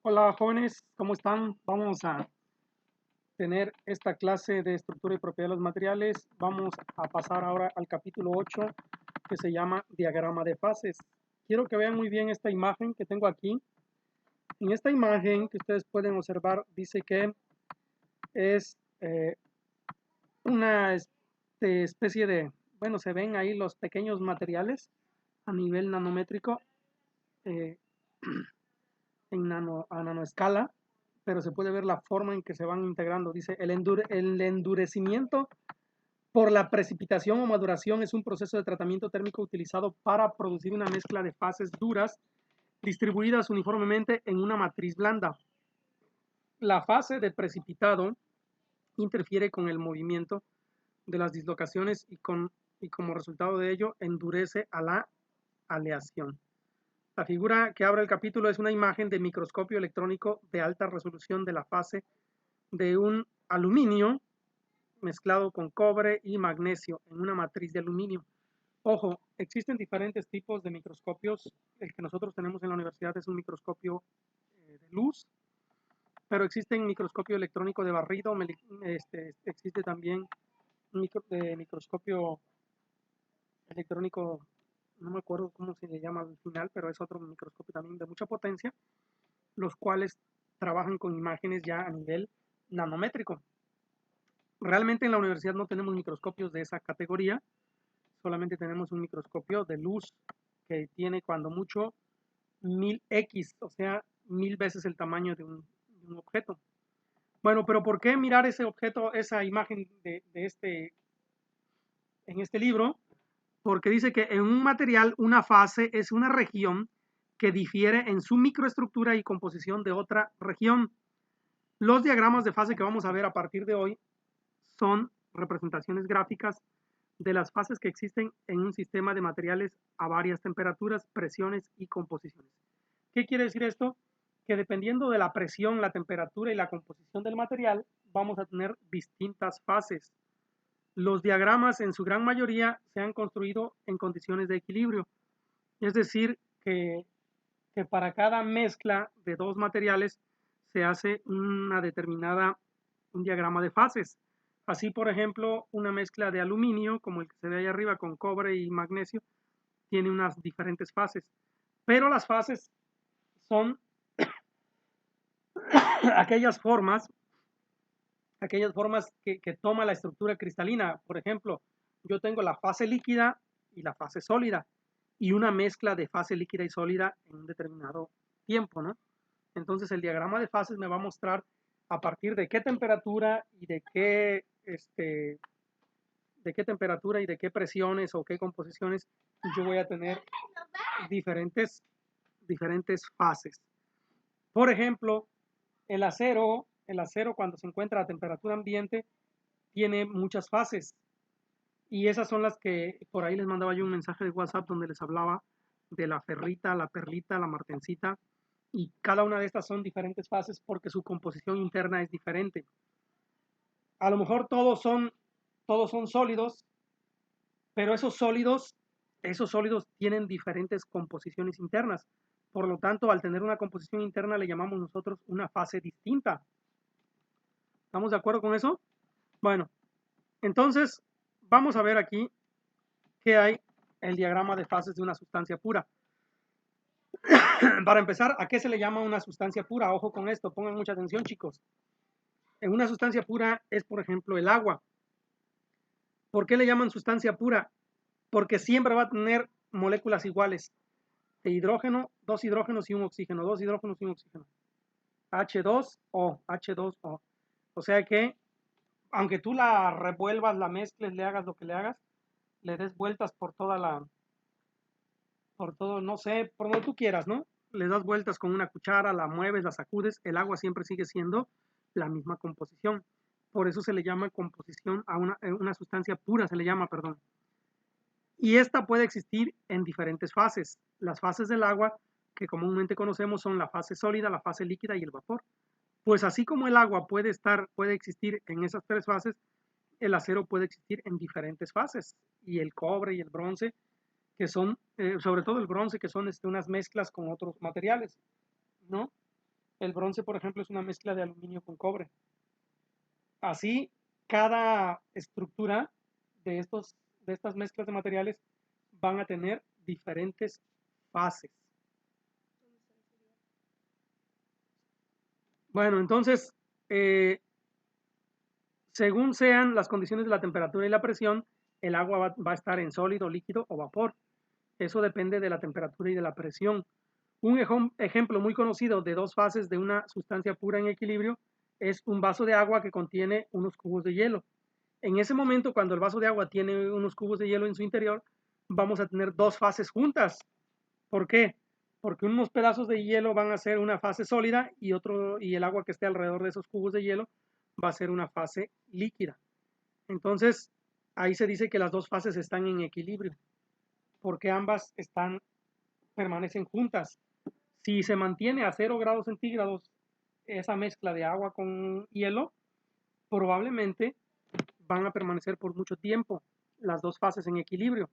Hola jóvenes, ¿cómo están? Vamos a tener esta clase de estructura y propiedad de los materiales. Vamos a pasar ahora al capítulo 8 que se llama diagrama de fases. Quiero que vean muy bien esta imagen que tengo aquí. En esta imagen que ustedes pueden observar dice que es una especie de, bueno, se ven ahí los pequeños materiales a nivel nanométrico eh, a nanoescala, pero se puede ver la forma en que se van integrando. Dice, el endurecimiento por la precipitación o maduración es un proceso de tratamiento térmico utilizado para producir una mezcla de fases duras distribuidas uniformemente en una matriz blanda. La fase de precipitado interfiere con el movimiento de las dislocaciones y como resultado de ello endurece a la aleación. La figura que abre el capítulo es una imagen de microscopio electrónico de alta resolución de la fase de un aluminio mezclado con cobre y magnesio en una matriz de aluminio. Ojo, existen diferentes tipos de microscopios. El que nosotros tenemos en la universidad es un microscopio de luz, pero existen microscopio electrónico de barrido, existe también microscopio electrónico, no me acuerdo cómo se le llama al final, pero es otro microscopio también de mucha potencia, los cuales trabajan con imágenes ya a nivel nanométrico. Realmente en la universidad no tenemos microscopios de esa categoría, solamente tenemos un microscopio de luz que tiene cuando mucho 1000x, o sea, 1000 veces el tamaño de un objeto. Bueno, pero ¿por qué mirar ese objeto, esa imagen en este libro? Porque dice que en un material una fase es una región que difiere en su microestructura y composición de otra región. Los diagramas de fase que vamos a ver a partir de hoy son representaciones gráficas de las fases que existen en un sistema de materiales a varias temperaturas, presiones y composiciones. ¿Qué quiere decir esto? Que dependiendo de la presión, la temperatura y la composición del material, vamos a tener distintas fases. Los diagramas en su gran mayoría se han construido en condiciones de equilibrio, es decir, que para cada mezcla de dos materiales se hace un diagrama de fases. Así, por ejemplo, una mezcla de aluminio, como el que se ve ahí arriba con cobre y magnesio, tiene unas diferentes fases. Pero las fases son aquellas formas, que toma la estructura cristalina. Por ejemplo, yo tengo la fase líquida y la fase sólida, y una mezcla de fase líquida y sólida en un determinado tiempo, ¿no? Entonces el diagrama de fases me va a mostrar a partir de qué temperatura y de qué temperatura y de qué presiones o qué composiciones yo voy a tener diferentes, diferentes fases. Por ejemplo, el acero cuando se encuentra a temperatura ambiente tiene muchas fases y esas son las que por ahí les mandaba yo un mensaje de WhatsApp donde les hablaba de la ferrita, la perlita, la martensita, y cada una de estas son diferentes fases porque su composición interna es diferente. A lo mejor todos son sólidos, pero esos sólidos tienen diferentes composiciones internas. Por lo tanto, al tener una composición interna le llamamos nosotros una fase distinta. ¿Estamos de acuerdo con eso? Bueno, entonces vamos a ver aquí que hay el diagrama de fases de una sustancia pura. Para empezar, ¿a qué se le llama una sustancia pura? Ojo con esto, pongan mucha atención, chicos. En una sustancia pura es, por ejemplo, el agua. ¿Por qué le llaman sustancia pura? Porque siempre va a tener moléculas iguales de hidrógeno, dos hidrógenos y un oxígeno, dos hidrógenos y un oxígeno. H2O, H2O. O sea que, aunque tú la revuelvas, la mezcles, le hagas lo que le hagas, le des vueltas por todo, no sé, por donde tú quieras, ¿no? Le das vueltas con una cuchara, la mueves, la sacudes, el agua siempre sigue siendo la misma composición. Por eso se le llama composición a una sustancia pura, se le llama, perdón. Y esta puede existir en diferentes fases. Las fases del agua, que comúnmente conocemos, son la fase sólida, la fase líquida y el vapor. Pues así como el agua puede existir en esas tres fases, el acero puede existir en diferentes fases. Y el cobre y el bronce, que son, sobre todo el bronce, que son unas mezclas con otros materiales, ¿no? El bronce, por ejemplo, es una mezcla de aluminio con cobre. Así, cada estructura de estas mezclas de materiales van a tener diferentes fases. Bueno, entonces, según sean las condiciones de la temperatura y la presión, el agua va a estar en sólido, líquido o vapor. Eso depende de la temperatura y de la presión. Un ejemplo muy conocido de dos fases de una sustancia pura en equilibrio es un vaso de agua que contiene unos cubos de hielo. En ese momento, cuando el vaso de agua tiene unos cubos de hielo en su interior, vamos a tener dos fases juntas. ¿Por qué? Porque unos pedazos de hielo van a ser una fase sólida y el agua que esté alrededor de esos cubos de hielo va a ser una fase líquida. Entonces, ahí se dice que las dos fases están en equilibrio, porque ambas permanecen juntas. Si se mantiene a 0 grados centígrados esa mezcla de agua con hielo, probablemente van a permanecer por mucho tiempo las dos fases en equilibrio.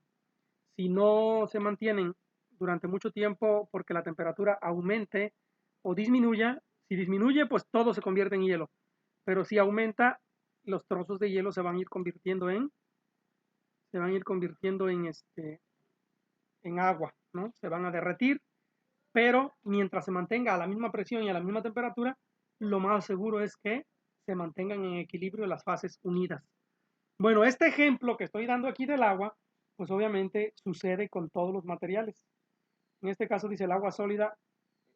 Si no se mantienen durante mucho tiempo porque la temperatura aumente o disminuya, si disminuye, pues todo se convierte en hielo. Pero si aumenta, los trozos de hielo se van a ir convirtiendo en agua, ¿no? Se van a derretir, pero mientras se mantenga a la misma presión y a la misma temperatura, lo más seguro es que se mantengan en equilibrio las fases unidas. Bueno, este ejemplo que estoy dando aquí del agua, pues obviamente sucede con todos los materiales. En este caso dice el agua sólida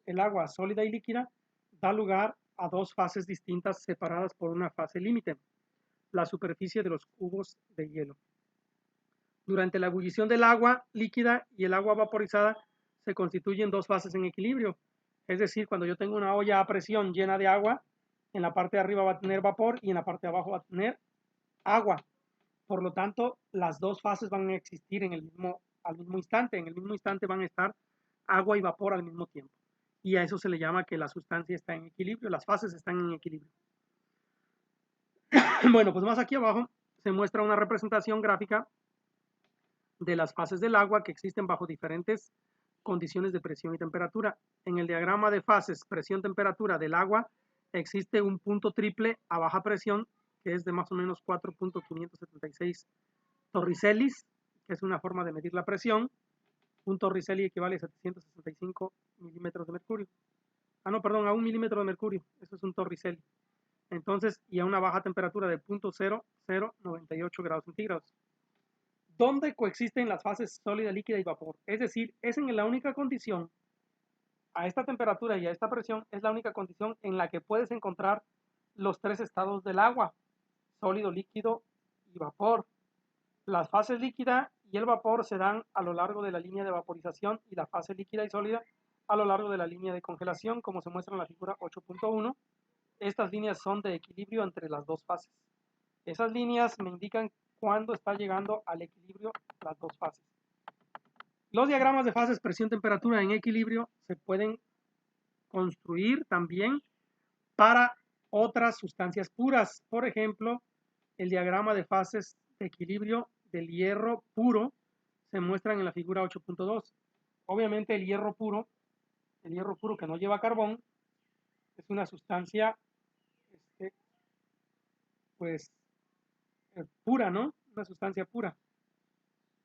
y líquida da lugar a dos fases distintas separadas por una fase límite, la superficie de los cubos de hielo. Durante la ebullición del agua líquida y el agua vaporizada se constituyen dos fases en equilibrio. Es decir, cuando yo tengo una olla a presión llena de agua, en la parte de arriba va a tener vapor y en la parte de abajo va a tener agua. Por lo tanto, las dos fases van a existir al mismo instante. En el mismo instante van a estar agua y vapor al mismo tiempo. Y a eso se le llama que la sustancia está en equilibrio, las fases están en equilibrio. Bueno, pues más aquí abajo se muestra una representación gráfica de las fases del agua que existen bajo diferentes condiciones de presión y temperatura. En el diagrama de fases presión-temperatura del agua existe un punto triple a baja presión que es de más o menos 4.576 torricellis, que es una forma de medir la presión. Un torricelli equivale a 765 milímetros de mercurio. A 1 milímetro de mercurio, eso es un torricelli. Entonces, y a una baja temperatura de 0.0098 grados centígrados. ¿Dónde coexisten las fases sólida, líquida y vapor? Es decir, es en la única condición, a esta temperatura y a esta presión, es la única condición en la que puedes encontrar los tres estados del agua, sólido, líquido y vapor. Las fases líquida y el vapor se dan a lo largo de la línea de vaporización y la fase líquida y sólida a lo largo de la línea de congelación, como se muestra en la figura 8.1. Estas líneas son de equilibrio entre las dos fases. Esas líneas me indican cuándo está llegando al equilibrio las dos fases. Los diagramas de fases presión-temperatura en equilibrio se pueden construir también para otras sustancias puras. Por ejemplo, el diagrama de fases de equilibrio del hierro puro se muestran en la figura 8.2. Obviamente el hierro puro que no lleva carbón, es una sustancia pues pura, ¿no? Una sustancia pura.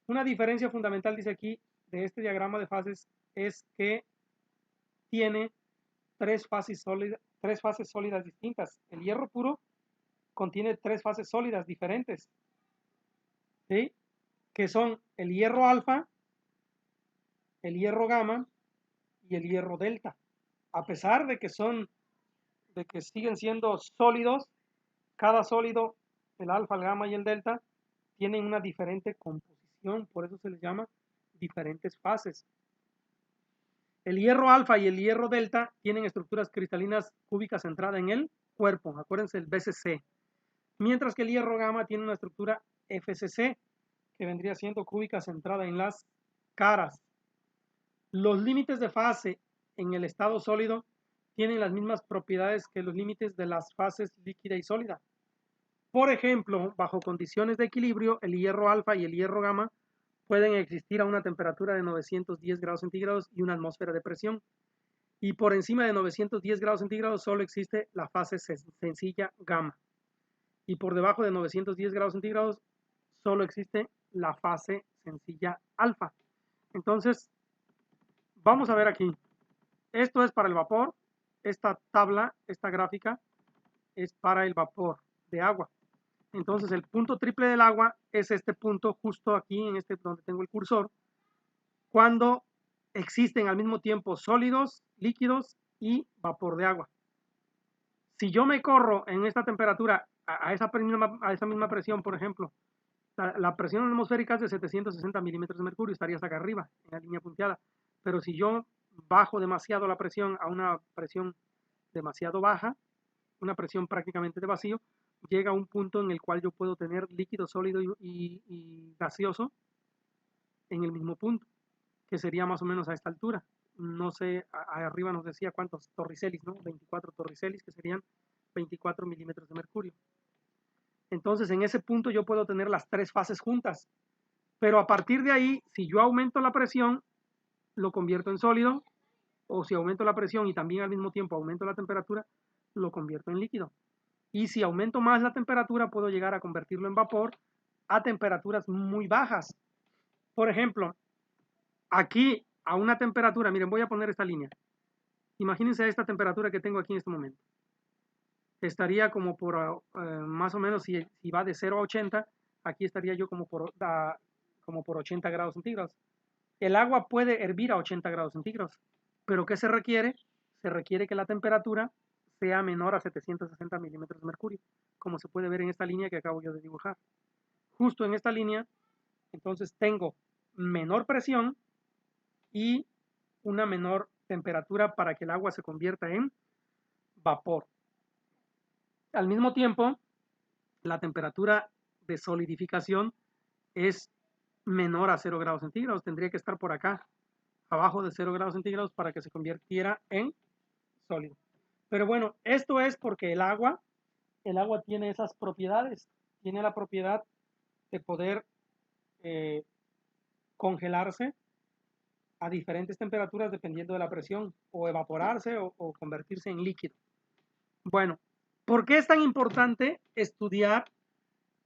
Una diferencia fundamental, dice aquí, de este diagrama de fases es que tiene tres fases sólidas distintas. El hierro puro contiene tres fases sólidas diferentes, ¿sí? Que son el hierro alfa, el hierro gamma y el hierro delta. A pesar de que siguen siendo sólidos, cada sólido, el alfa, el gamma y el delta, tienen una diferente composición, por eso se les llama diferentes fases. El hierro alfa y el hierro delta tienen estructuras cristalinas cúbicas centradas en el cuerpo, acuérdense el BCC, mientras que el hierro gamma tiene una estructura FCC, que vendría siendo cúbica centrada en las caras. Los límites de fase en el estado sólido tienen las mismas propiedades que los límites de las fases líquida y sólida. Por ejemplo, bajo condiciones de equilibrio, el hierro alfa y el hierro gamma pueden existir a una temperatura de 910 grados centígrados y una atmósfera de presión. Y por encima de 910 grados centígrados solo existe la fase sencilla gamma. Y por debajo de 910 grados centígrados solo existe la fase sencilla alfa. Entonces, vamos a ver aquí. Esto es para el vapor. Esta tabla, esta gráfica, es para el vapor de agua. Entonces, el punto triple del agua es este punto justo aquí, en este donde tengo el cursor, cuando existen al mismo tiempo sólidos, líquidos y vapor de agua. Si yo me corro en esta temperatura a esa misma presión, por ejemplo, la presión atmosférica es de 760 milímetros de mercurio, estaría hasta acá arriba, en la línea punteada. Pero si yo bajo demasiado la presión a una presión demasiado baja, una presión prácticamente de vacío, llega a un punto en el cual yo puedo tener líquido, sólido y gaseoso en el mismo punto, que sería más o menos a esta altura. No sé, arriba nos decía cuántos torricelis, ¿no? 24 torricelis, que serían 24 milímetros de mercurio. Entonces, en ese punto yo puedo tener las tres fases juntas. Pero a partir de ahí, si yo aumento la presión, lo convierto en sólido, o si aumento la presión y también al mismo tiempo aumento la temperatura, lo convierto en líquido. Y si aumento más la temperatura, puedo llegar a convertirlo en vapor a temperaturas muy bajas. Por ejemplo, aquí a una temperatura, miren, voy a poner esta línea. Imagínense esta temperatura que tengo aquí en este momento. Estaría como por más o menos, si va de 0 a 80, aquí estaría yo como por 80 grados centígrados. El agua puede hervir a 80 grados centígrados, pero ¿qué se requiere? Se requiere que la temperatura sea menor a 760 milímetros de mercurio, como se puede ver en esta línea que acabo yo de dibujar. Justo en esta línea, entonces tengo menor presión y una menor temperatura para que el agua se convierta en vapor. Al mismo tiempo, la temperatura de solidificación es menor a 0 grados centígrados, tendría que estar por acá, abajo de 0 grados centígrados para que se convirtiera en sólido. Pero bueno, esto es porque el agua tiene esas propiedades, tiene la propiedad de poder congelarse a diferentes temperaturas dependiendo de la presión, o evaporarse o convertirse en líquido. Bueno, ¿por qué es tan importante estudiar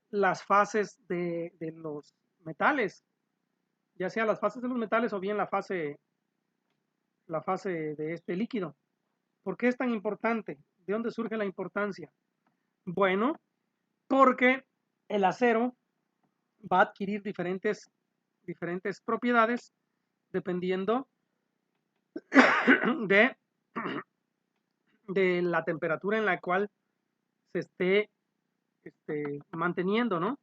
las fases de los metales? Ya sea las fases de los metales o bien la fase de este líquido. ¿Por qué es tan importante? ¿De dónde surge la importancia? Bueno, porque el acero va a adquirir diferentes propiedades dependiendo de, de la temperatura en la cual se esté manteniendo, ¿no?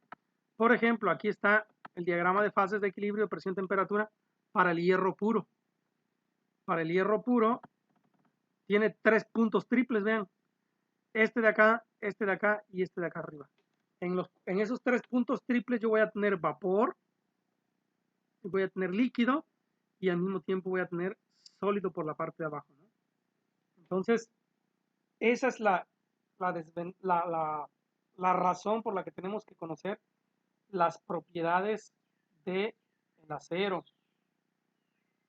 Por ejemplo, aquí está el diagrama de fases de equilibrio de presión-temperatura para el hierro puro. Para el hierro puro tiene 3 puntos triples, vean. Este de acá y este de acá arriba. En esos 3 puntos triples yo voy a tener vapor, voy a tener líquido y al mismo tiempo voy a tener sólido por la parte de abajo, ¿no? Entonces, esa es la razón por la que tenemos que conocer las propiedades del acero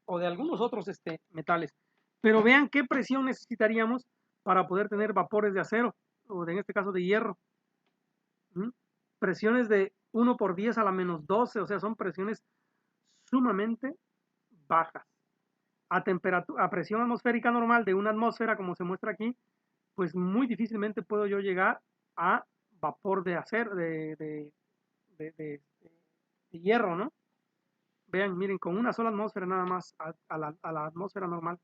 o de algunos otros metales. Pero vean qué presión necesitaríamos para poder tener vapores de acero, o en este caso de hierro. Presiones de 1 por 10 a la menos 12, o sea, son presiones sumamente bajas. A presión atmosférica normal de una atmósfera, como se muestra aquí, pues muy difícilmente puedo yo llegar a vapor de acero, de hierro, ¿no? Vean, miren, con una sola atmósfera nada más a la atmósfera normal,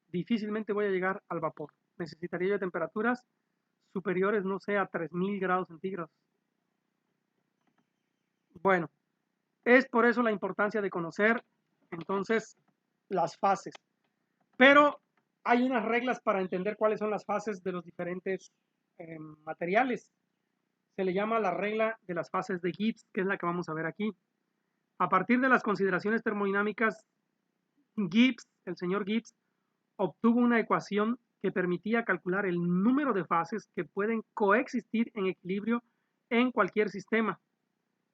difícilmente voy a llegar al vapor. Necesitaría yo temperaturas superiores, no sé, a 3000 grados centígrados. Bueno, es por eso la importancia de conocer entonces las fases. Pero hay unas reglas para entender cuáles son las fases de los diferentes materiales. Se le llama la regla de las fases de Gibbs, que es la que vamos a ver aquí. A partir de las consideraciones termodinámicas, el señor Gibbs, obtuvo una ecuación que permitía calcular el número de fases que pueden coexistir en equilibrio en cualquier sistema.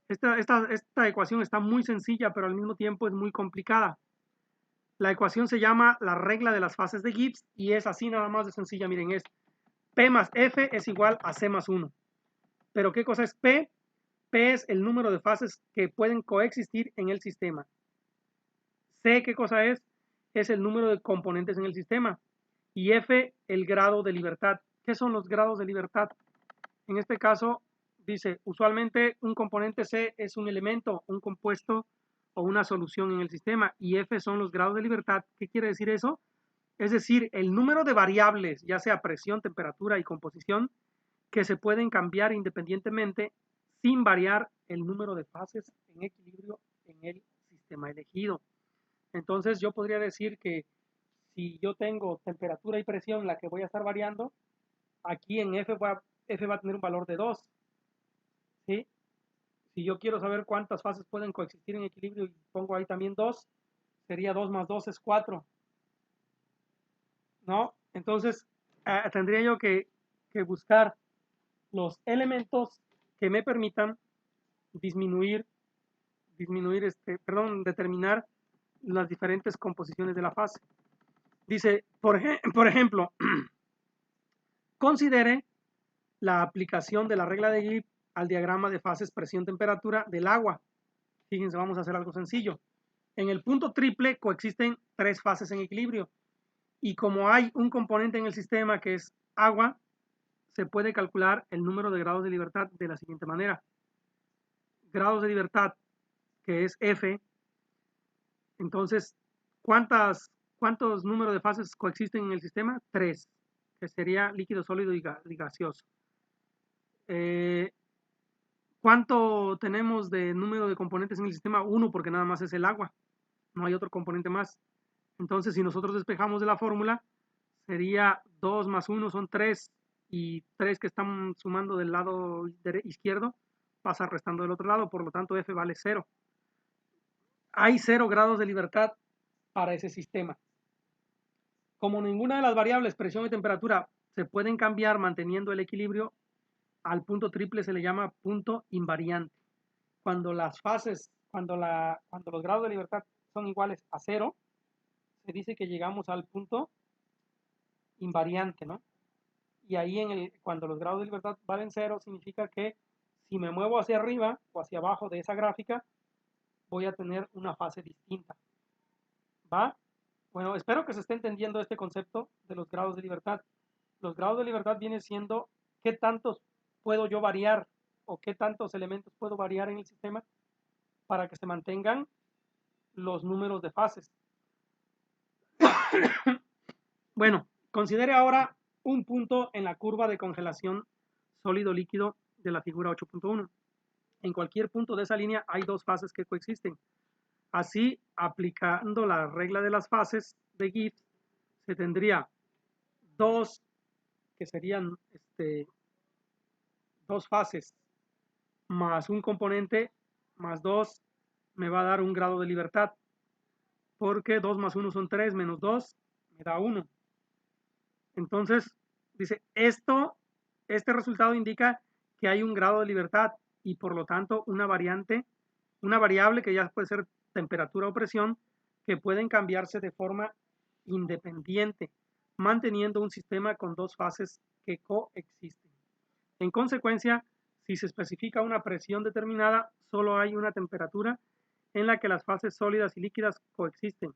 Esta ecuación está muy sencilla, pero al mismo tiempo es muy complicada. La ecuación se llama la regla de las fases de Gibbs y es así nada más de sencilla. Miren, es P más F es igual a C más 1. ¿Pero qué cosa es P? P es el número de fases que pueden coexistir en el sistema. C, ¿qué cosa es? Es el número de componentes en el sistema. Y F, el grado de libertad. ¿Qué son los grados de libertad? En este caso, dice, usualmente un componente C es un elemento, un compuesto o una solución en el sistema. Y F son los grados de libertad. ¿Qué quiere decir eso? Es decir, el número de variables, ya sea presión, temperatura y composición, que se pueden cambiar independientemente sin variar el número de fases en equilibrio en el sistema elegido. Entonces yo podría decir que si yo tengo temperatura y presión la que voy a estar variando, aquí en F va a tener un valor de 2. ¿Sí? Si yo quiero saber cuántas fases pueden coexistir en equilibrio y pongo ahí también 2, sería 2 más 2 es 4. ¿No? Entonces tendría yo que buscar los elementos que me permitan determinar las diferentes composiciones de la fase. Dice, por ejemplo, considere la aplicación de la regla de Gibbs al diagrama de fases presión-temperatura del agua. Fíjense, vamos a hacer algo sencillo. En el punto triple coexisten 3 fases en equilibrio y como hay un componente en el sistema que es agua, se puede calcular el número de grados de libertad de la siguiente manera. Grados de libertad, que es F. Entonces, ¿cuántos números de fases coexisten en el sistema? 3, que sería líquido, sólido y gaseoso. ¿Cuánto tenemos de número de componentes en el sistema? 1, porque nada más es el agua, no hay otro componente más. Entonces, si nosotros despejamos de la fórmula, sería 2 más 1 son 3, y 3 que están sumando del lado izquierdo, pasa restando del otro lado, por lo tanto F vale 0. Hay 0 grados de libertad para ese sistema. Como ninguna de las variables, presión y temperatura, se pueden cambiar manteniendo el equilibrio, al punto triple se le llama punto invariante. Cuando las fases, cuando los grados de libertad son iguales a 0, se dice que llegamos al punto invariante, ¿no? Y ahí cuando los grados de libertad valen 0, significa que si me muevo hacia arriba o hacia abajo de esa gráfica, voy a tener una fase distinta. ¿Va? Bueno, espero que se esté entendiendo este concepto de los grados de libertad. Los grados de libertad vienen siendo qué tantos puedo yo variar o qué tantos elementos puedo variar en el sistema para que se mantengan los números de fases. Bueno, considere ahora un punto en la curva de congelación sólido-líquido de la figura 8.1. En cualquier punto de esa línea hay 2 fases que coexisten. Así, aplicando la regla de las fases de Gibbs, se tendría 2 que serían 2 fases más un componente más 2 me va a dar un grado de libertad, porque 2 más 1 son 3 menos 2 me da 1. Entonces, dice, este resultado indica que hay un grado de libertad y por lo tanto una variable que ya puede ser temperatura o presión, que pueden cambiarse de forma independiente, manteniendo un sistema con 2 fases que coexisten. En consecuencia, si se especifica una presión determinada, solo hay una temperatura en la que las fases sólidas y líquidas coexisten.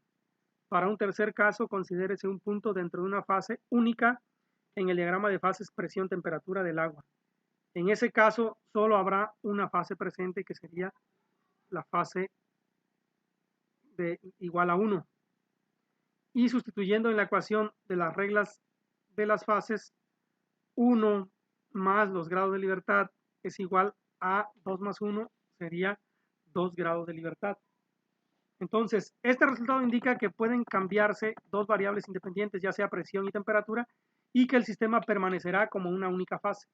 Para un tercer caso, considérese un punto dentro de una fase única en el diagrama de fases presión-temperatura del agua. En ese caso, solo habrá una fase presente, que sería la fase de igual a 1. Y sustituyendo en la ecuación de las reglas de las fases, 1 más los grados de libertad es igual a 2 más 1, sería 2 grados de libertad. Entonces, este resultado indica que pueden cambiarse 2 variables independientes, ya sea presión y temperatura, y que el sistema permanecerá como una única fase.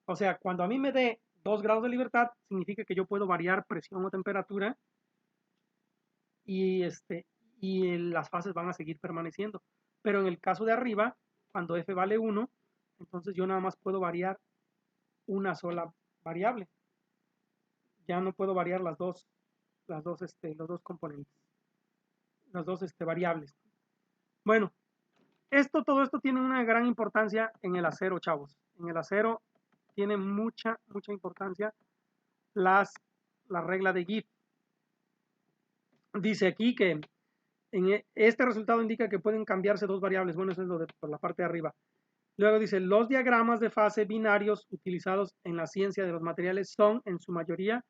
O sea, cuando a mí me dé 2 grados de libertad, significa que yo puedo variar presión o temperatura y, las fases van a seguir permaneciendo. Pero en el caso de arriba, cuando F vale 1, entonces yo nada más puedo variar una sola variable. Ya no puedo variar los dos componentes. variables. Bueno, todo esto tiene una gran importancia en el acero, chavos. En el acero tiene mucha importancia la regla de Gibbs. Dice aquí que este resultado indica que pueden cambiarse dos variables. Bueno, eso es lo de por la parte de arriba. Luego dice, los diagramas de fase binarios utilizados en la ciencia de los materiales son, en su mayoría,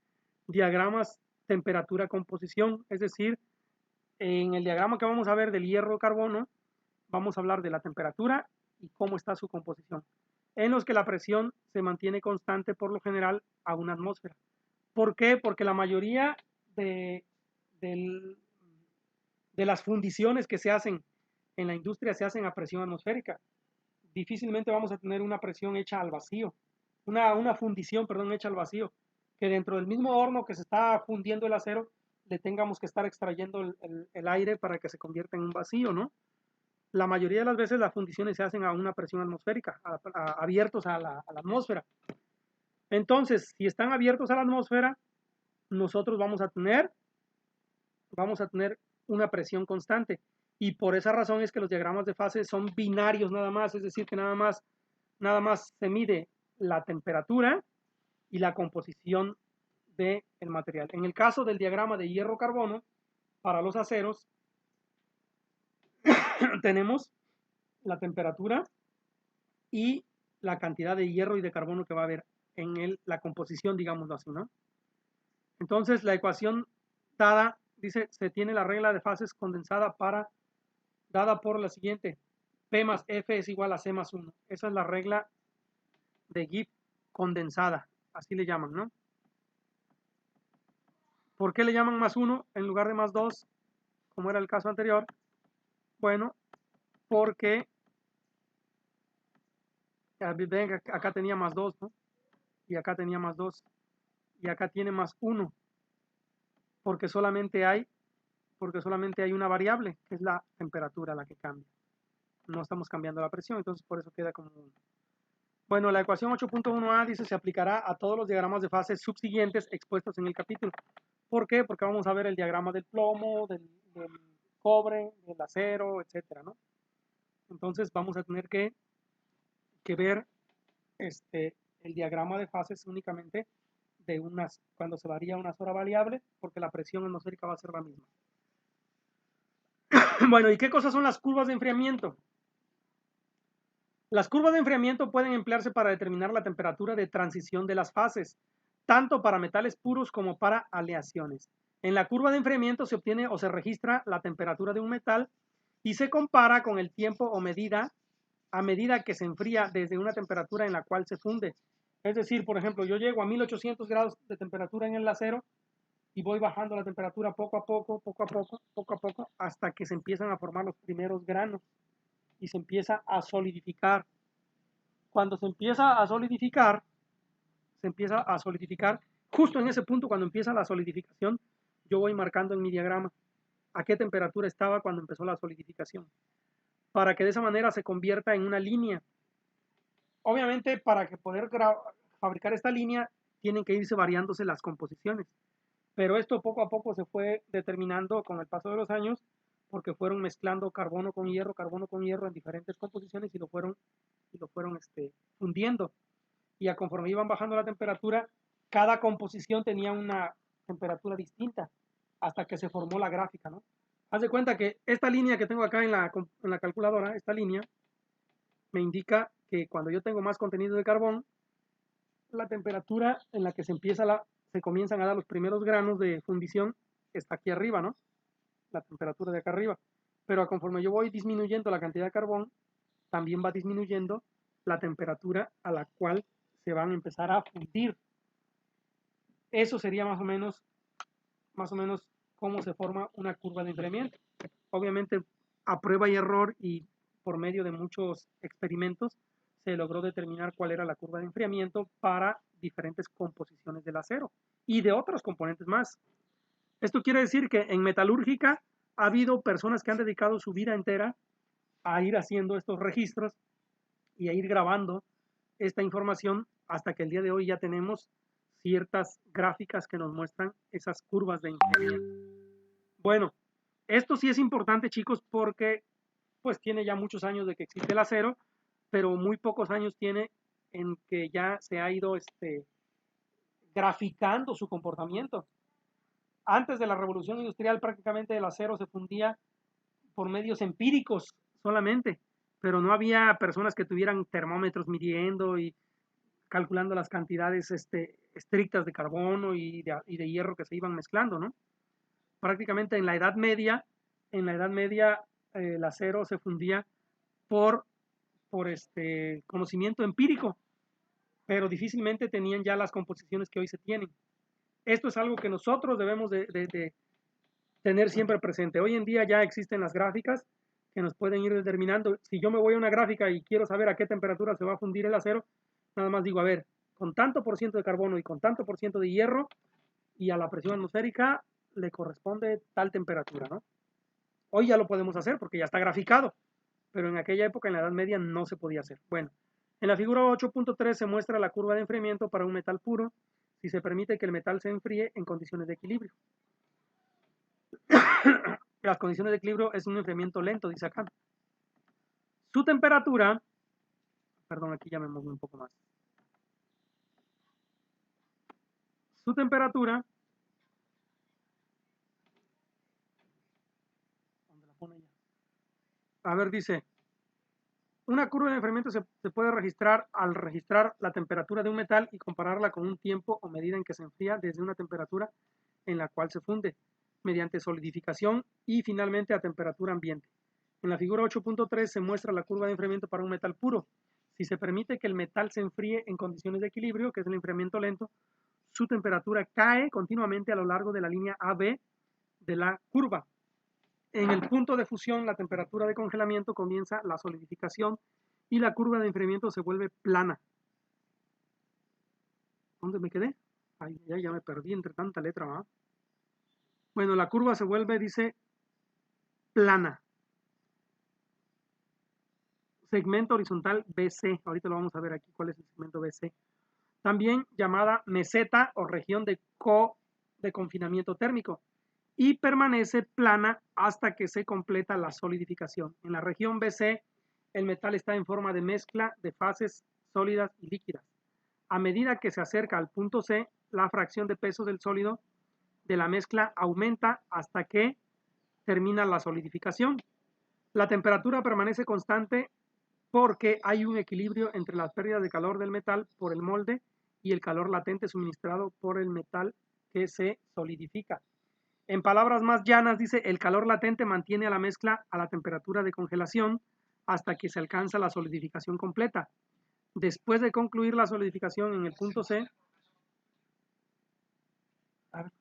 diagramas temperatura-composición. Es decir, en el diagrama que vamos a ver del hierro-carbono, vamos a hablar de la temperatura y cómo está su composición, en los que la presión se mantiene constante por lo general a una atmósfera. ¿Por qué? Porque la mayoría de las fundiciones que se hacen en la industria se hacen a presión atmosférica. Difícilmente vamos a tener una presión hecha al vacío, una fundición, perdón, hecha al vacío, que dentro del mismo horno que se está fundiendo el acero, le tengamos que estar extrayendo el aire para que se convierta en un vacío, ¿no? La mayoría de las veces las fundiciones se hacen a una presión atmosférica, abiertos a la atmósfera. Entonces, si están abiertos a la atmósfera, nosotros vamos a tener una presión constante. Y por esa razón es que los diagramas de fase son binarios nada más, es decir, que nada más se mide la temperatura y la composición del material. En el caso del diagrama de hierro-carbono, para los aceros, tenemos la temperatura y la cantidad de hierro y de carbono que va a haber en la composición, digámoslo así, ¿no? Entonces, la ecuación dada, dice, se tiene la regla de fases condensada dada por la siguiente. P más F es igual a C más 1. Esa es la regla de Gibbs condensada, así le llaman, ¿no? ¿Por qué le llaman más 1 en lugar de más 2, como era el caso anterior? Bueno, porque ven, acá tenía más 2, ¿no? Y acá tenía más 2. Y acá tiene más 1. Porque solamente hay una variable, que es la temperatura la que cambia. No estamos cambiando la presión, entonces por eso queda como 1. Bueno, la ecuación 8.1a dice se aplicará a todos los diagramas de fase subsiguientes expuestos en el capítulo. ¿Por qué? Porque vamos a ver el diagrama del plomo, del cobre, del acero, etcétera, ¿no? Entonces vamos a tener que ver el diagrama de fases únicamente de cuando se varía una sola variable, porque la presión atmosférica va a ser la misma. Bueno, ¿y qué cosas son las curvas de enfriamiento? Las curvas de enfriamiento pueden emplearse para determinar la temperatura de transición de las fases, tanto para metales puros como para aleaciones. En la curva de enfriamiento se obtiene o se registra la temperatura de un metal y se compara con el tiempo o medida a medida que se enfría desde una temperatura en la cual se funde. Es decir, por ejemplo, yo llego a 1800 grados de temperatura en el acero y voy bajando la temperatura poco a poco, hasta que se empiezan a formar los primeros granos y se empieza a solidificar. Cuando se empieza a solidificar, justo en ese punto cuando empieza la solidificación, yo voy marcando en mi diagrama a qué temperatura estaba cuando empezó la solidificación, para que de esa manera se convierta en una línea. Obviamente, para que poder fabricar esta línea, tienen que irse variándose las composiciones. Pero esto poco a poco se fue determinando con el paso de los años, porque fueron mezclando carbono con hierro en diferentes composiciones y lo fueron fundiendo. Y a conforme iban bajando la temperatura, cada composición tenía una temperatura distinta, hasta que se formó la gráfica, ¿no? Haz de cuenta que esta línea que tengo acá en la calculadora, esta línea, me indica que cuando yo tengo más contenido de carbón, la temperatura en la que se comienzan a dar los primeros granos de fundición está aquí arriba, ¿no? La temperatura de acá arriba. Pero conforme yo voy disminuyendo la cantidad de carbón, también va disminuyendo la temperatura a la cual se van a empezar a fundir. Eso sería más o menos cómo se forma una curva de enfriamiento. Obviamente, a prueba y error y por medio de muchos experimentos, se logró determinar cuál era la curva de enfriamiento para diferentes composiciones del acero y de otros componentes más. Esto quiere decir que en metalúrgica ha habido personas que han dedicado su vida entera a ir haciendo estos registros y a ir grabando esta información hasta que el día de hoy ya tenemos ciertas gráficas que nos muestran esas curvas de enfriamiento. Bueno, Esto sí es importante, chicos, porque pues tiene ya muchos años de que existe el acero, pero muy pocos años tiene en que ya se ha ido graficando su comportamiento. Antes de la revolución industrial prácticamente el acero se fundía por medios empíricos solamente, pero no había personas que tuvieran termómetros midiendo y calculando las cantidades estrictas de carbono y de hierro que se iban mezclando, ¿no? Prácticamente en la Edad Media el acero se fundía por, por conocimiento empírico, pero difícilmente tenían ya las composiciones que hoy se tienen. Esto es algo que nosotros debemos de tener siempre presente. Hoy en día ya existen las gráficas que nos pueden ir determinando. Si yo me voy a una gráfica y quiero saber a qué temperatura se va a fundir el acero, nada más digo, a ver, con tanto por ciento de carbono y con tanto por ciento de hierro y a la presión atmosférica le corresponde tal temperatura, ¿no? Hoy ya lo podemos hacer porque ya está graficado, pero en aquella época, en la Edad Media, no se podía hacer. Bueno, en la figura 8.3 se muestra la curva de enfriamiento para un metal puro si se permite que el metal se enfríe en condiciones de equilibrio. Las condiciones de equilibrio es un enfriamiento lento, dice acá. Su temperatura, perdón, aquí ya me moví un poco más. Su temperatura, ¿dónde la pone ya? A ver, dice, una curva de enfriamiento se puede registrar al registrar la temperatura de un metal y compararla con un tiempo o medida en que se enfría desde una temperatura en la cual se funde, mediante solidificación y finalmente a temperatura ambiente. En la figura 8.3 se muestra la curva de enfriamiento para un metal puro. Si se permite que el metal se enfríe en condiciones de equilibrio, que es el enfriamiento lento, su temperatura cae continuamente a lo largo de la línea AB de la curva. En el punto de fusión, la temperatura de congelamiento comienza la solidificación y la curva de enfriamiento se vuelve plana. ¿Dónde me quedé? Ay, ya me perdí entre tanta letra, ¿va? Bueno, la curva se vuelve, dice, plana. Segmento horizontal BC. Ahorita lo vamos a ver aquí cuál es el segmento BC. También llamada meseta o región de confinamiento térmico. Y permanece plana hasta que se completa la solidificación. En la región BC, el metal está en forma de mezcla de fases sólidas y líquidas. A medida que se acerca al punto C, la fracción de peso del sólido de la mezcla aumenta hasta que termina la solidificación. La temperatura permanece constante porque hay un equilibrio entre las pérdidas de calor del metal por el molde y el calor latente suministrado por el metal que se solidifica. En palabras más llanas, dice, el calor latente mantiene a la mezcla a la temperatura de congelación hasta que se alcanza la solidificación completa. Después de concluir la solidificación en el punto C, a ver,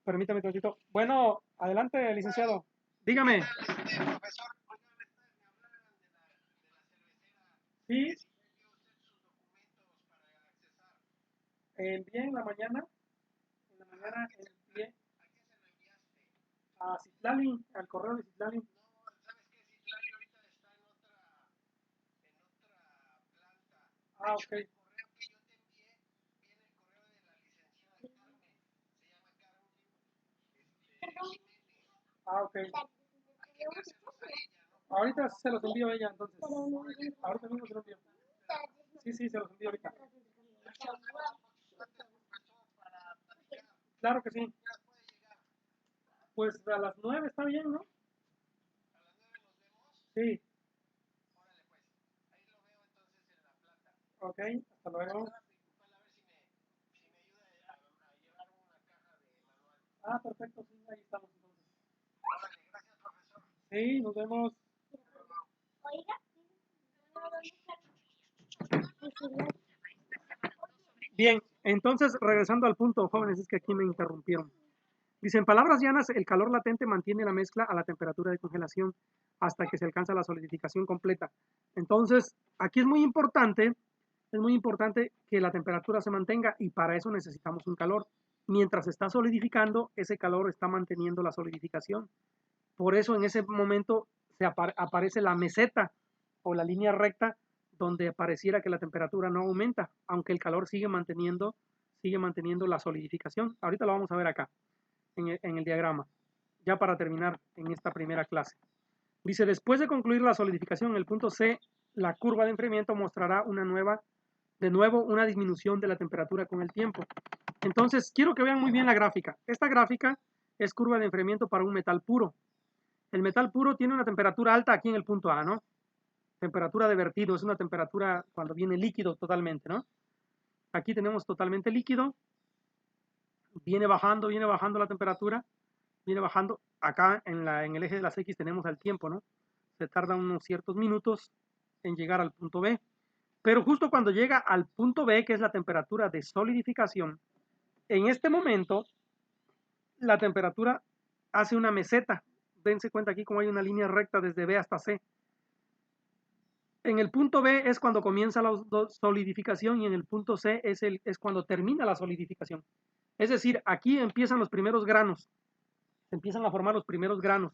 permítame un tantito. Bueno, adelante, licenciado. Dígame. Sí, envié en la mañana envié a Citlali, al correo de Citlali. Ah, ok. Ah, ok. Ahorita se los envío a ella, entonces. Ahorita mismo se los envío. Sí, sí, se los envío ahorita. Claro que sí. Pues a las 9 está bien, ¿no? Sí. Ok, hasta luego. Ah, perfecto, sí, ahí estamos entonces. Sí, nos vemos. Bien, entonces regresando al punto, jóvenes, es que aquí me interrumpieron. Dice, en palabras llanas, el calor latente mantiene la mezcla a la temperatura de congelación hasta que se alcanza la solidificación completa. Entonces, aquí es muy importante que la temperatura se mantenga y para eso necesitamos un calor. Mientras está solidificando, ese calor está manteniendo la solidificación. Por eso en ese momento aparece la meseta o la línea recta donde pareciera que la temperatura no aumenta, aunque el calor sigue manteniendo la solidificación. Ahorita lo vamos a ver acá, en el diagrama. ya para terminar en esta primera clase. Dice, después de concluir la solidificación en el punto C, la curva de enfriamiento mostrará de nuevo una disminución de la temperatura con el tiempo. Entonces, quiero que vean muy bien la gráfica. Esta gráfica es curva de enfriamiento para un metal puro. El metal puro tiene una temperatura alta aquí en el punto A, ¿no? Temperatura de vertido, es una temperatura cuando viene líquido totalmente, ¿no? Aquí tenemos totalmente líquido, viene bajando la temperatura, viene bajando. Acá en el eje de las X tenemos el tiempo, ¿no? Se tarda unos ciertos minutos en llegar al punto B. Pero justo cuando llega al punto B, que es la temperatura de solidificación, en este momento la temperatura hace una meseta. Dense cuenta aquí como hay una línea recta desde B hasta C. En el punto B es cuando comienza la solidificación y en el punto C es cuando termina la solidificación. Es decir, aquí empiezan los primeros granos, se empiezan a formar los primeros granos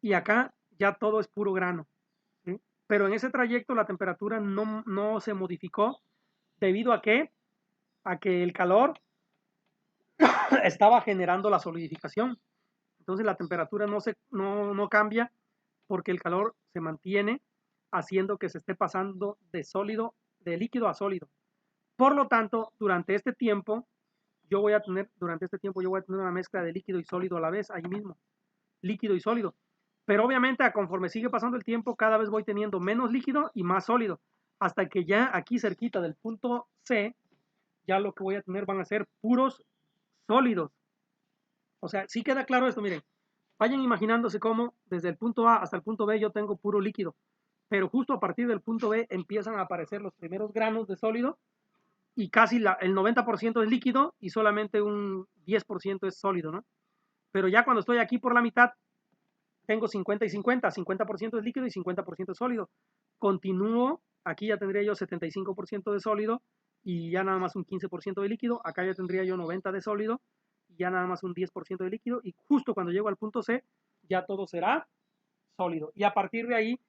y acá ya todo es puro grano, ¿sí? Pero en ese trayecto la temperatura no se modificó debido a que el calor estaba generando la solidificación. Entonces la temperatura no cambia porque el calor se mantiene haciendo que se esté pasando de líquido a sólido. Por lo tanto, durante este tiempo yo voy a tener una mezcla de líquido y sólido a la vez, ahí mismo, líquido y sólido. Pero obviamente, conforme sigue pasando el tiempo, cada vez voy teniendo menos líquido y más sólido, hasta que ya aquí cerquita del punto C, ya lo que voy a tener van a ser puros sólidos. O sea, sí queda claro esto, miren. Vayan imaginándose cómo desde el punto A hasta el punto B yo tengo puro líquido, pero justo a partir del punto B empiezan a aparecer los primeros granos de sólido y casi el 90% es líquido y solamente un 10% es sólido, ¿no? Pero ya cuando estoy aquí por la mitad, tengo 50 y 50, 50% es líquido y 50% es sólido. Continúo, aquí ya tendría yo 75% de sólido y ya nada más un 15% de líquido, acá ya tendría yo 90% de sólido y ya nada más un 10% de líquido y justo cuando llego al punto C, ya todo será sólido. Y a partir de ahí,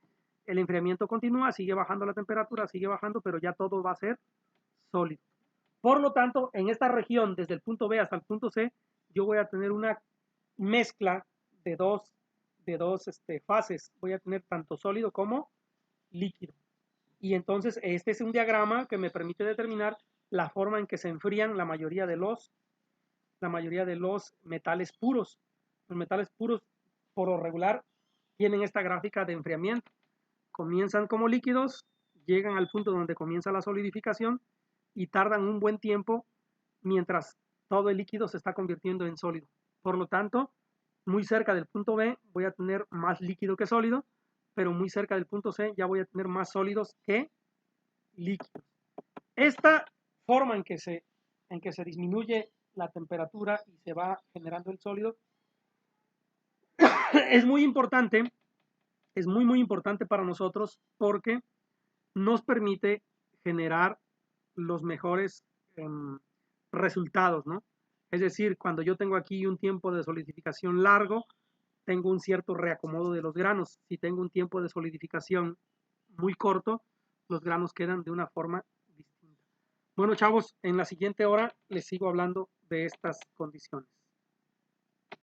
el enfriamiento continúa, sigue bajando la temperatura, sigue bajando, pero ya todo va a ser sólido. Por lo tanto, en esta región, desde el punto B hasta el punto C, yo voy a tener una mezcla de dos fases. Voy a tener tanto sólido como líquido. Y entonces este es un diagrama que me permite determinar la forma en que se enfrían la mayoría de los metales puros. Los metales puros, por lo regular, tienen esta gráfica de enfriamiento. Comienzan como líquidos, llegan al punto donde comienza la solidificación y tardan un buen tiempo mientras todo el líquido se está convirtiendo en sólido. Por lo tanto, muy cerca del punto B voy a tener más líquido que sólido, pero muy cerca del punto C ya voy a tener más sólidos que líquidos. Esta forma en que se disminuye la temperatura y se va generando el sólido es muy importante, es muy importante para nosotros porque nos permite generar los mejores resultados, ¿no? Es decir, cuando yo tengo aquí un tiempo de solidificación largo, tengo un cierto reacomodo de los granos. Si tengo un tiempo de solidificación muy corto, los granos quedan de una forma distinta. Bueno, chavos, en la siguiente hora les sigo hablando de estas condiciones.